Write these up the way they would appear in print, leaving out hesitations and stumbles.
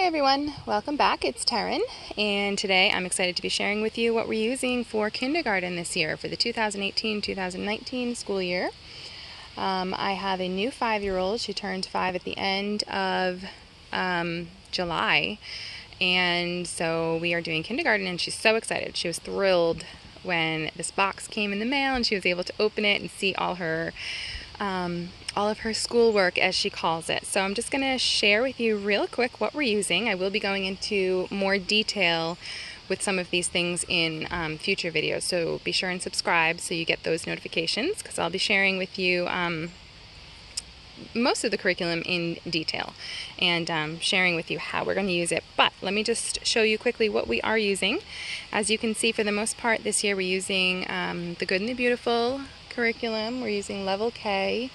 everyone, welcome back. It's Taryn, and today I'm excited to be sharing with you what we're using for kindergarten this year for the 2018-2019 school year. I have a new 5-year-old. She turned 5 at the end of July, and so we are doing kindergarten, and she's so excited. She was thrilled when this box came in the mail and she was able to open it and see all of her schoolwork, as she calls it. So I'm just going to share with you real quick what we're using. I will be going into more detail with some of these things in future videos, so be sure and subscribe so you get those notifications, because I'll be sharing with you most of the curriculum in detail and sharing with you how we're going to use it. But let me just show you quickly what we are using. As you can see, for the most part this year we're using the Good and the Beautiful curriculum. We're using level K.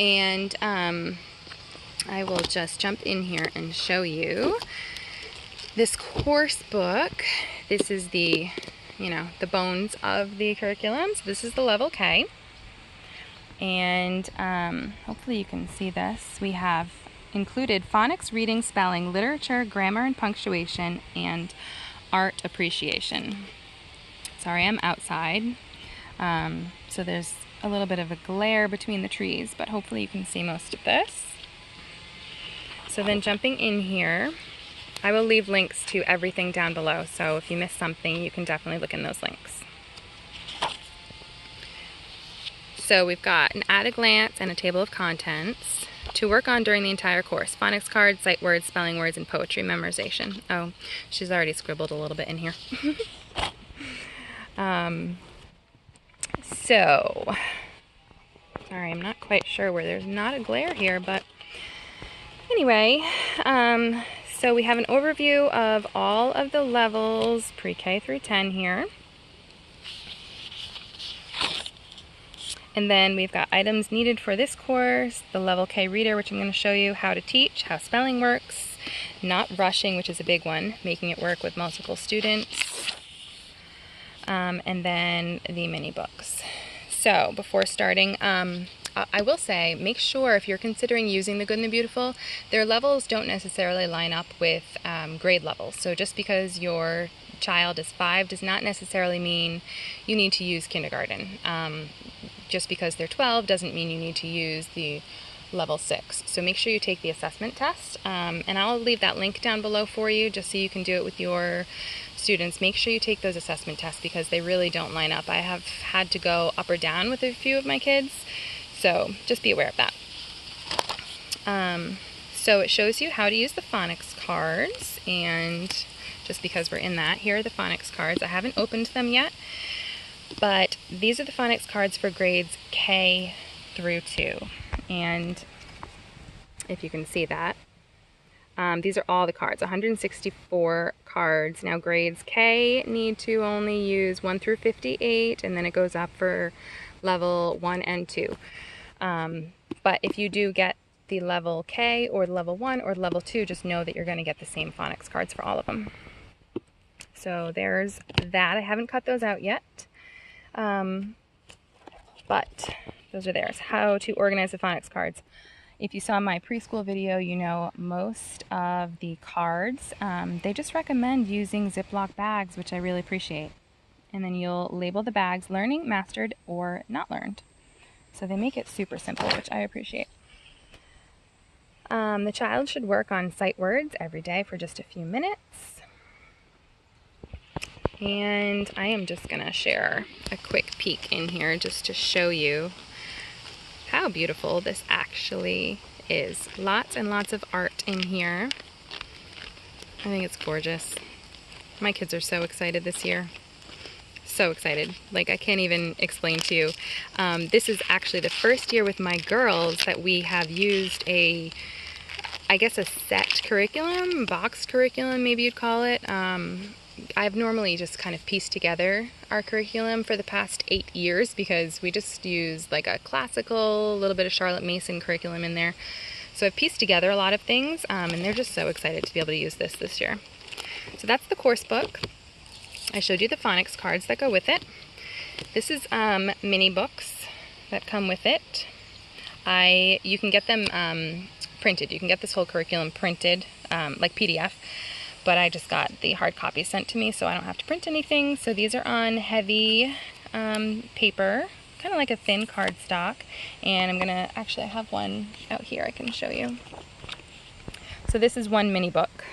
And I will just jump in here and show you this course book. This is the bones of the curriculum. So this is the level K. And hopefully you can see this. We have included phonics, reading, spelling, literature, grammar and punctuation, and art appreciation. Sorry, I'm outside. So there's a little bit of a glare between the trees, but hopefully you can see most of this. So then jumping in here, I will leave links to everything down below, so if you miss something you can definitely look in those links. So we've got an at a glance and a table of contents to work on during the entire course. Phonics cards, sight words, spelling words, and poetry memorization. Oh, she's already scribbled a little bit in here. So, sorry, I'm not quite sure where there's not a glare here, but anyway, so we have an overview of all of the levels, pre-K through 10 here. And then we've got items needed for this course, the level K reader, which I'm going to show you how to teach, how spelling works, not rushing, which is a big one, making it work with multiple students. And then the mini books. So before starting, I will say, make sure if you're considering using the Good and the Beautiful, their levels don't necessarily line up with grade levels. So just because your child is 5 does not necessarily mean you need to use kindergarten. Just because they're 12 doesn't mean you need to use the level 6. So make sure you take the assessment test, and I'll leave that link down below for you just so you can do it with your students. Make sure you take those assessment tests because they really don't line up. I have had to go up or down with a few of my kids, so just be aware of that. So it shows you how to use the phonics cards, and just because we're in that, here are the phonics cards. I haven't opened them yet, but these are the phonics cards for grades K through 2. And if you can see that, these are all the cards, 164 cards. Now grades K need to only use 1 through 58, and then it goes up for level 1 and 2. But if you do get the level K or the level 1 or the level 2, just know that you're going to get the same phonics cards for all of them. So there's that. I haven't cut those out yet, but those are theirs. How to organize the phonics cards. If you saw my preschool video, you know most of the cards, they just recommend using Ziploc bags, which I really appreciate. And then you'll label the bags learning, mastered, or not learned. So they make it super simple, which I appreciate. The child should work on sight words every day for just a few minutes. And I am just going to share a quick peek in here just to show you how beautiful this actually is. Lots and lots of art in here. I think it's gorgeous. My kids are so excited this year. So excited. Like, I can't even explain to you. This is actually the first year with my girls that we have used a set curriculum, boxed curriculum, maybe you'd call it. I've normally just kind of pieced together our curriculum for the past 8 years because we just use like a classical, a little bit of Charlotte Mason curriculum in there. So I've pieced together a lot of things, and they're just so excited to be able to use this year. So that's the course book. I showed you the phonics cards that go with it. This is mini books that come with it. You can get them printed. You can get this whole curriculum printed, like PDF, but I just got the hard copy sent to me, so I don't have to print anything. So these are on heavy paper, kind of like a thin cardstock, and I'm gonna, actually I have one out here I can show you. So this is one mini book.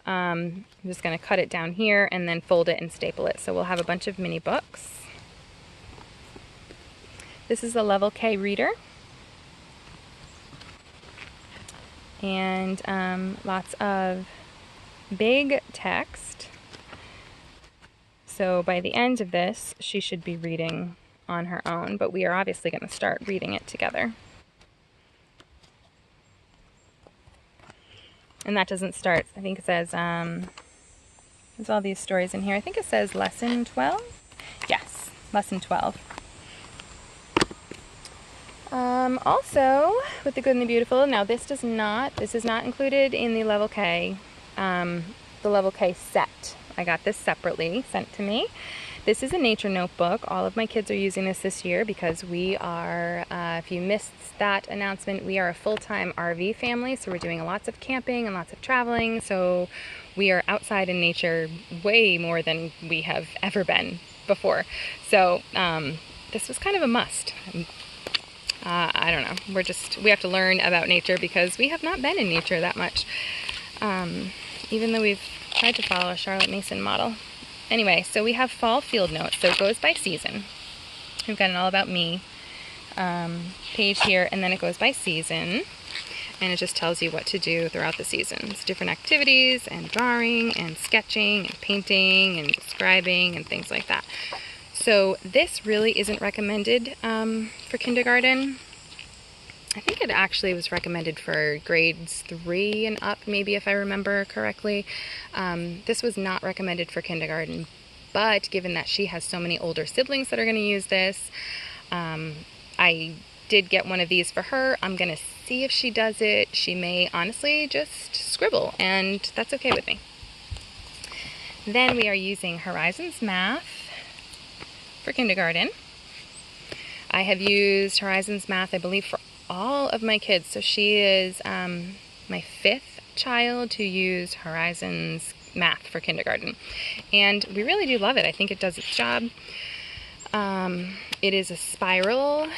I'm just gonna cut it down here and then fold it and staple it. So we'll have a bunch of mini books. This is a level K reader. And lots of big text. So by the end of this, she should be reading on her own, but we are obviously going to start reading it together. And that doesn't start, I think it says, there's all these stories in here. I think it says lesson 12? Yes, lesson 12. Also, with the Good and the Beautiful, now this is not included in the level K, set. I got this separately sent to me. This is a nature notebook. All of my kids are using this year because we are, if you missed that announcement, we are a full-time RV family, so we're doing lots of camping and lots of traveling, so we are outside in nature way more than we have ever been before. So this was kind of a must. I don't know, we have to learn about nature because we have not been in nature that much, even though we've tried to follow a Charlotte Mason model. Anyway, so we have fall field notes, so it goes by season. We've got an all about me page here, and then it goes by season, and it just tells you what to do throughout the seasons. Different activities, and drawing, and sketching, and painting, and describing, and things like that. So this really isn't recommended for kindergarten. I think it actually was recommended for grades 3 and up, maybe, if I remember correctly. This was not recommended for kindergarten, but given that she has so many older siblings that are going to use this, I did get one of these for her. I'm going to see if she does it. She may honestly just scribble, and that's okay with me. Then we are using Horizons Math for kindergarten. I have used Horizons Math, I believe, for all of my kids. So she is my 5th child to use Horizons Math for kindergarten. And we really do love it. I think it does its job. It is a spiral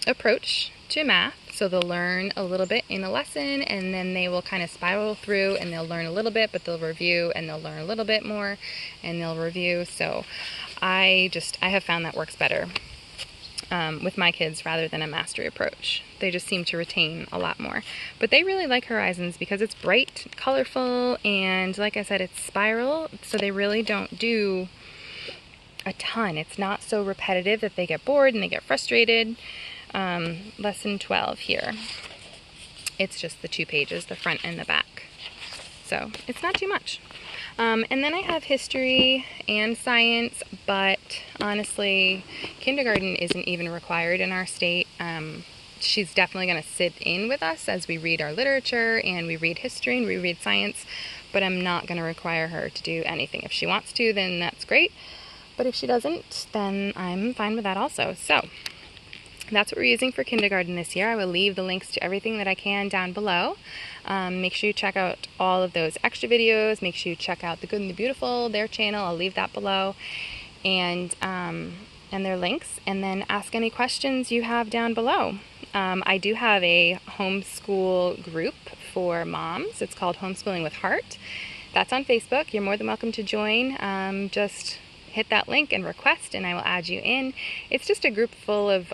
approach to math. So they'll learn a little bit in a lesson, and then they will kind of spiral through, and they'll learn a little bit, but they'll review, and they'll learn a little bit more, and they'll review. So I have found that works better with my kids rather than a mastery approach. They just seem to retain a lot more. But they really like Horizons because it's bright, colorful, and like I said, it's spiral, so they really don't do a ton. It's not so repetitive that they get bored and they get frustrated. Lesson 12 here. It's just the 2 pages, the front and the back. So it's not too much. And then I have history and science, but honestly, kindergarten isn't even required in our state. She's definitely going to sit in with us as we read our literature and we read history and we read science, but I'm not going to require her to do anything. If she wants to, then that's great. But if she doesn't, then I'm fine with that also. So that's what we're using for kindergarten this year. I will leave the links to everything that I can down below. Make sure you check out all of those extra videos. Make sure you check out The Good and the Beautiful, their channel. I'll leave that below. And their links. And then ask any questions you have down below. I do have a homeschool group for moms. It's called Homeschooling with Heart. That's on Facebook. You're more than welcome to join. Just hit that link and request, and I will add you in. It's just a group full of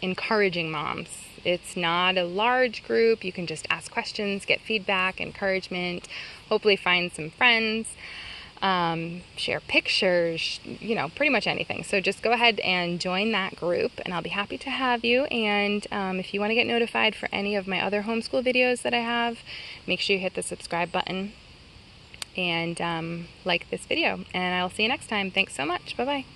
encouraging moms. It's not a large group. You can just ask questions, get feedback, encouragement, hopefully find some friends, share pictures, pretty much anything. So just go ahead and join that group, and I'll be happy to have you. And if you want to get notified for any of my other homeschool videos that I have, make sure you hit the subscribe button and like this video, and I'll see you next time. Thanks so much. Bye-bye.